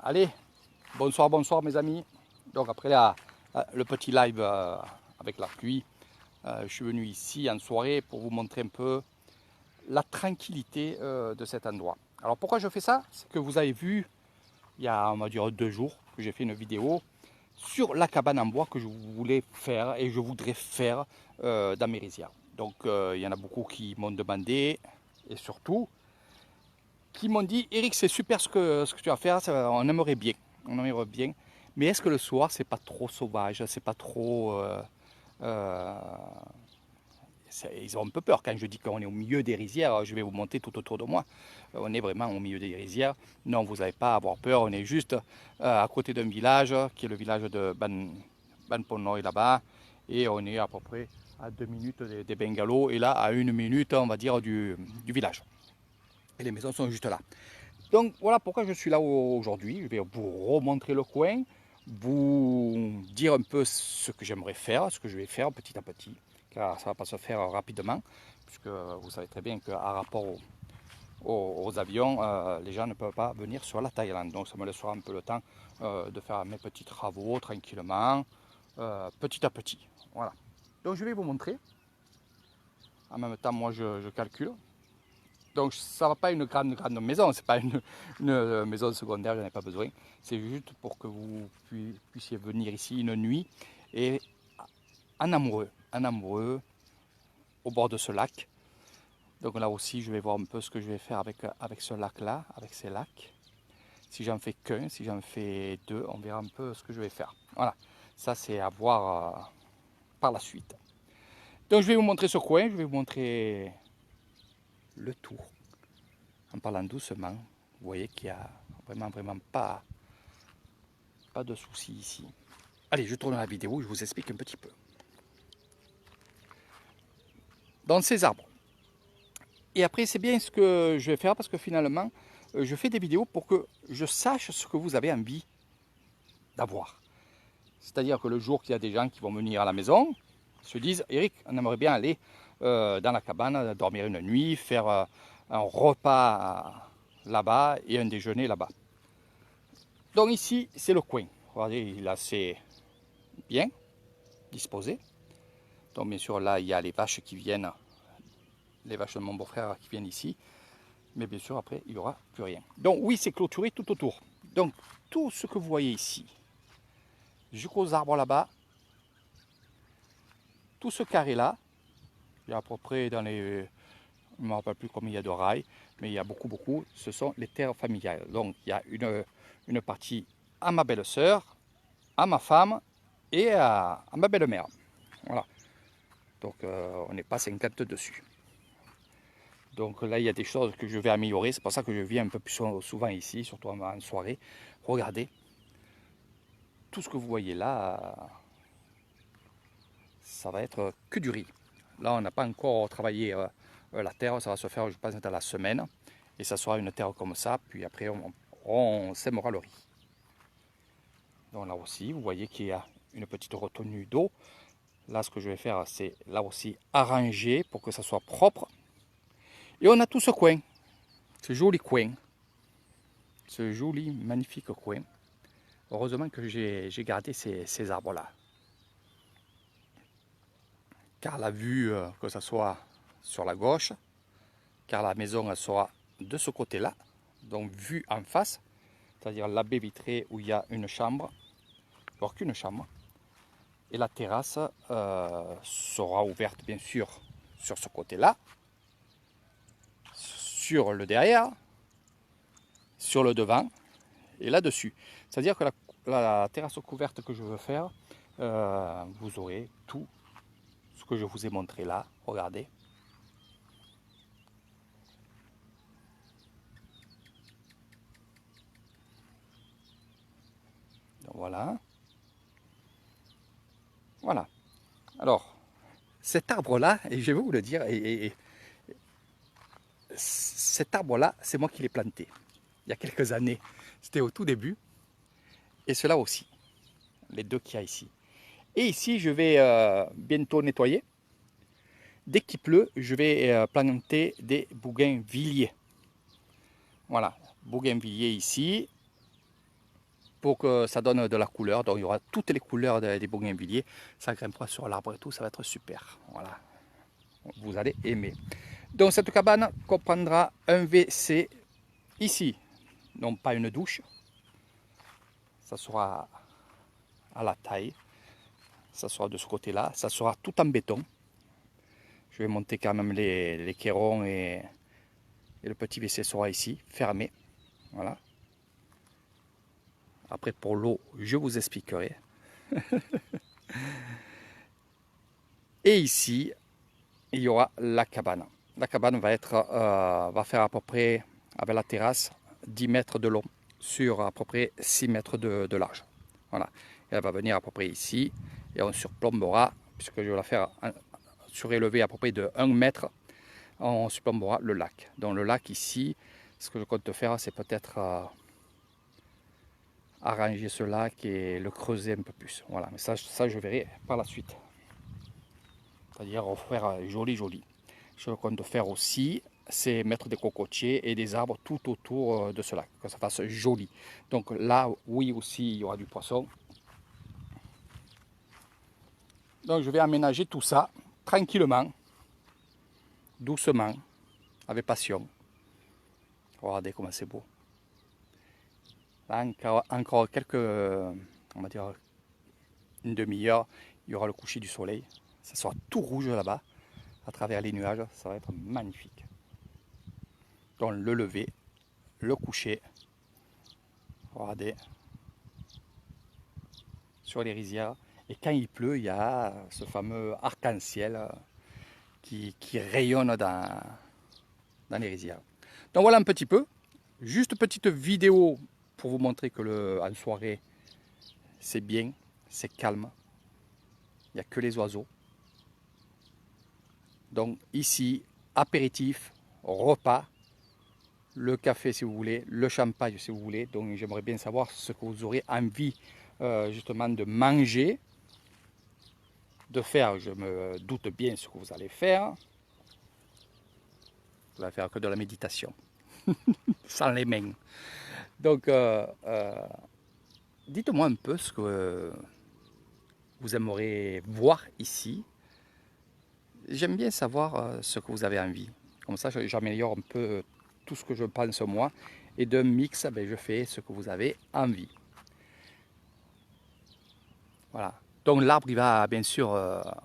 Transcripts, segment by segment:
Allez, bonsoir, bonsoir mes amis. Donc après le petit live avec la pluie, je suis venu ici en soirée pour vous montrer un peu la tranquillité de cet endroit. Alors pourquoi je fais ça? C'est que vous avez vu, il y a on va dire 2 jours, que j'ai fait une vidéo sur la cabane en bois que je voulais faire et je voudrais faire dans mes rizières. Donc il y en a beaucoup qui m'ont demandé et surtout qui m'ont dit Eric, c'est super ce que tu vas faire, on aimerait bien. On aimerait bien. Mais est-ce que le soir, c'est pas trop sauvage, c'est pas trop. Euh, ils ont un peu peur quand je dis qu'on est au milieu des rizières. Je vais vous monter tout autour de moi. On est vraiment au milieu des rizières. Non, vous n'avez pas à avoir peur. On est juste à côté d'un village qui est le village de Banponoy là-bas. Et on est à peu près à 2 minutes des bungalows. Et là, à 1 minute, on va dire, du village. Et les maisons sont juste là. Donc voilà pourquoi je suis là aujourd'hui. Je vais vous remontrer le coin, vous dire un peu ce que j'aimerais faire, ce que je vais faire petit à petit, car ça ne va pas se faire rapidement, puisque vous savez très bien qu'à rapport aux avions, les gens ne peuvent pas venir sur la Thaïlande. Donc ça me laissera un peu le temps de faire mes petits travaux tranquillement, petit à petit. Voilà. Donc je vais vous montrer. En même temps, moi je calcule. Donc ça ne va pas une grande maison, c'est pas une maison secondaire, j'en ai pas besoin. C'est juste pour que vous puissiez venir ici une nuit et en amoureux, au bord de ce lac. Donc là aussi, je vais voir un peu ce que je vais faire avec ce lac-là, avec ces lacs. Si j'en fais qu'un, si j'en fais deux, on verra un peu ce que je vais faire. Voilà, ça c'est à voir par la suite. Donc je vais vous montrer ce coin, je vais vous montrer le tour. En parlant doucement, vous voyez qu'il n'y a vraiment pas de soucis ici. Allez, je tourne la vidéo, je vous explique un petit peu. Dans ces arbres. Et après, c'est bien ce que je vais faire parce que finalement, je fais des vidéos pour que je sache ce que vous avez envie d'avoir. C'est-à-dire que le jour qu'il y a des gens qui vont venir à la maison, se disent, Eric, on aimerait bien aller dans la cabane, dormir une nuit, faire un repas là-bas et un déjeuner là-bas. Donc ici, c'est le coin. Regardez, il est assez bien disposé. Donc bien sûr, là, il y a les vaches qui viennent, les vaches de mon beau-frère qui viennent ici. Mais bien sûr, après, il n'y aura plus rien. Donc oui, c'est clôturé tout autour. Donc tout ce que vous voyez ici, jusqu'aux arbres là-bas, tout ce carré-là, il y a à peu près dans les... Je ne me rappelle plus combien il y a de rails, mais il y a beaucoup, ce sont les terres familiales. Donc il y a une partie à ma belle-sœur, à ma femme et à ma belle-mère. Voilà. Donc on n'est pas 50 dessus. Donc là, il y a des choses que je vais améliorer. C'est pour ça que je viens un peu plus souvent ici, surtout en soirée. Regardez. Tout ce que vous voyez là, ça va être que du riz. Là, on n'a pas encore travaillé la terre. Ça va se faire, je pense, dans la semaine. Et ça sera une terre comme ça. Puis après, on sèmera le riz. Donc là aussi, vous voyez qu'il y a une petite retenue d'eau. Là, ce que je vais faire, c'est là aussi arranger pour que ça soit propre. Et on a tout ce coin, ce joli coin, ce joli, magnifique coin. Heureusement que j'ai gardé ces arbres-là. Car la vue, que ce soit sur la gauche, car la maison elle sera de ce côté-là, donc vue en face, c'est-à-dire la baie vitrée où il y a une chambre, voire qu'une chambre. Et la terrasse sera ouverte bien sûr sur ce côté-là, sur le derrière, sur le devant et là-dessus. C'est-à-dire que la terrasse couverte que je veux faire, vous aurez tout ce que je vous ai montré là. Regardez. Donc voilà. Voilà. Alors, cet arbre-là, et je vais vous le dire, cet arbre-là, c'est moi qui l'ai planté. Il y a quelques années. C'était au tout début. Et cela aussi. Les deux qu'il y a ici. Et ici, je vais bientôt nettoyer. Dès qu'il pleut, je vais planter des bougainvilliers. Voilà, bougainvilliers ici. pour que ça donne de la couleur. Donc il y aura toutes les couleurs des bougainvilliers. Ça grimpera sur l'arbre et tout, ça va être super. Voilà, vous allez aimer. Donc cette cabane comprendra un WC ici, non pas une douche. Ça sera à la taille. Ça sera de ce côté-là. Ça sera tout en béton. Je vais monter quand même les cairons et le petit WC sera ici, fermé. Voilà. Après pour l'eau, je vous expliquerai. Et ici, il y aura la cabane. La cabane va faire à peu près, avec la terrasse, 10 mètres de long sur à peu près 6 mètres de large. Voilà. Et elle va venir à peu près ici et on surplombera, puisque je vais la faire surélever à peu près de 1 mètre, on surplombera le lac. Donc le lac ici, ce que je compte faire, c'est peut-être arranger ce lac et le creuser un peu plus. Voilà, mais ça je verrai par la suite. C'est-à-dire faire joli. Je compte faire aussi, c'est mettre des cocotiers et des arbres tout autour de ce lac, que ça fasse joli. Donc là, oui aussi, il y aura du poisson. Donc je vais aménager tout ça tranquillement, doucement, avec passion. Regardez comment c'est beau. Là, encore quelques, on va dire, une demi-heure, il y aura le coucher du soleil. Ça sera tout rouge là-bas, à travers les nuages. Ça va être magnifique. Donc le lever, le coucher. Regardez. Sur les rizières. Et quand il pleut, il y a ce fameux arc-en-ciel qui rayonne dans les rizières. Donc voilà un petit peu. Juste petite vidéo pour vous montrer que en soirée, c'est bien, c'est calme. Il n'y a que les oiseaux. Donc ici, apéritif, repas, le café si vous voulez, le champagne si vous voulez. Donc j'aimerais bien savoir ce que vous aurez envie justement de manger, de faire. Je me doute bien ce que vous allez faire. Vous allez faire que de la méditation, sans les mains. Donc dites-moi un peu ce que vous aimeriez voir ici. J'aime bien savoir ce que vous avez envie. Comme ça, j'améliore un peu tout ce que je pense moi. Et d'un mix, ben, je fais ce que vous avez envie. Voilà. Donc l'arbre, il va bien sûr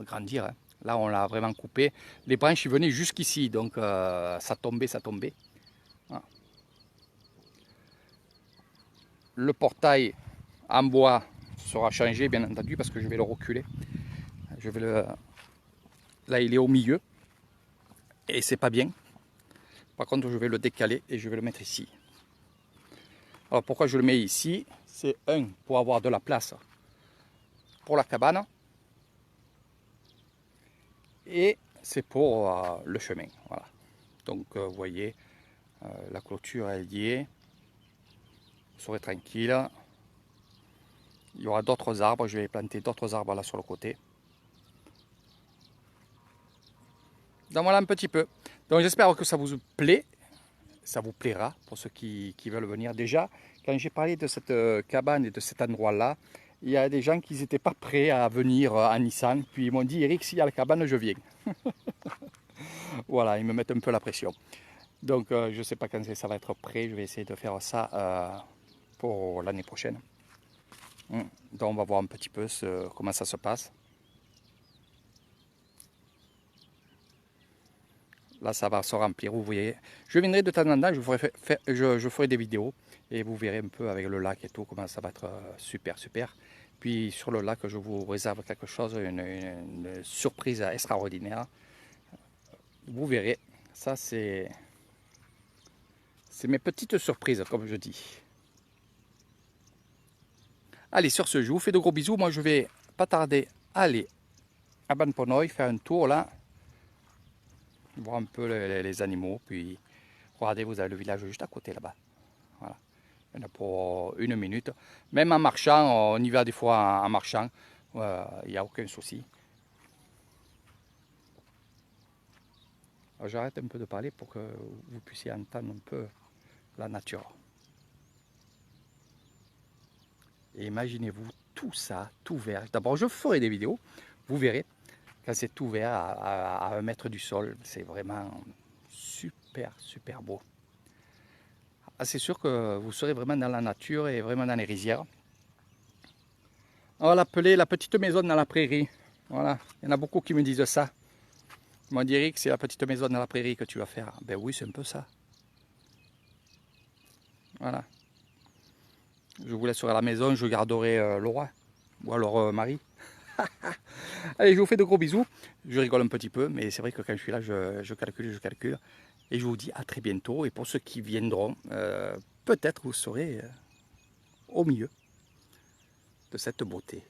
grandir. Hein. Là, on l'a vraiment coupé. Les branches, ils venaient jusqu'ici. Donc ça tombait. Voilà. Le portail en bois sera changé, bien entendu, parce que je vais le reculer. Je vais le... Là, il est au milieu. Et c'est pas bien. Par contre, je vais le décaler et je vais le mettre ici. Alors pourquoi je le mets ici? C'est pour avoir de la place pour la cabane. Et c'est pour le chemin. Voilà. Donc vous voyez, la clôture est liée. Vous serez tranquille. Il y aura d'autres arbres. Je vais planter d'autres arbres là sur le côté. Donc voilà un petit peu. Donc j'espère que ça vous plaît. Ça vous plaira pour ceux qui veulent venir. Déjà, quand j'ai parlé de cette cabane et de cet endroit-là, il y a des gens qui n'étaient pas prêts à venir à Nissan. Puis ils m'ont dit, Eric, s'il y a la cabane, je viens. Voilà, ils me mettent un peu la pression. Donc je ne sais pas quand ça va être prêt. Je vais essayer de faire ça pour l'année prochaine. Donc on va voir un petit peu comment ça se passe. Là, ça va se remplir, vous voyez. Je viendrai de temps en temps, je ferai des vidéos et vous verrez un peu avec le lac et tout, comment ça va être super. Puis sur le lac, je vous réserve quelque chose, une surprise extraordinaire. Vous verrez, ça c'est mes petites surprises, comme je dis. Allez, sur ce, je vous fais de gros bisous. Moi, je vais pas tarder aller à Banponoy, faire un tour là. Voir un peu les animaux, puis regardez, vous avez le village juste à côté là-bas. Voilà. Il y en a pour 1 minute. Même en marchant, on y va des fois en marchant, il n'y a aucun souci. J'arrête un peu de parler pour que vous puissiez entendre un peu la nature. Et imaginez-vous tout ça, tout vert. D'abord, je ferai des vidéos, vous verrez, quand c'est tout vert à 1 mètre du sol, c'est vraiment super, super beau. Ah, c'est sûr que vous serez vraiment dans la nature et vraiment dans les rizières. On va l'appeler la petite maison dans la prairie. Voilà, il y en a beaucoup qui me disent ça. Ils m'ont dit que c'est la petite maison dans la prairie que tu vas faire. Ben oui, c'est un peu ça. Voilà. Je vous laisserai à la maison, je garderai Laura, ou alors Marie. Allez, je vous fais de gros bisous. Je rigole un petit peu, mais c'est vrai que quand je suis là, je calcule. Et je vous dis à très bientôt. Et pour ceux qui viendront, peut-être vous serez au milieu de cette beauté.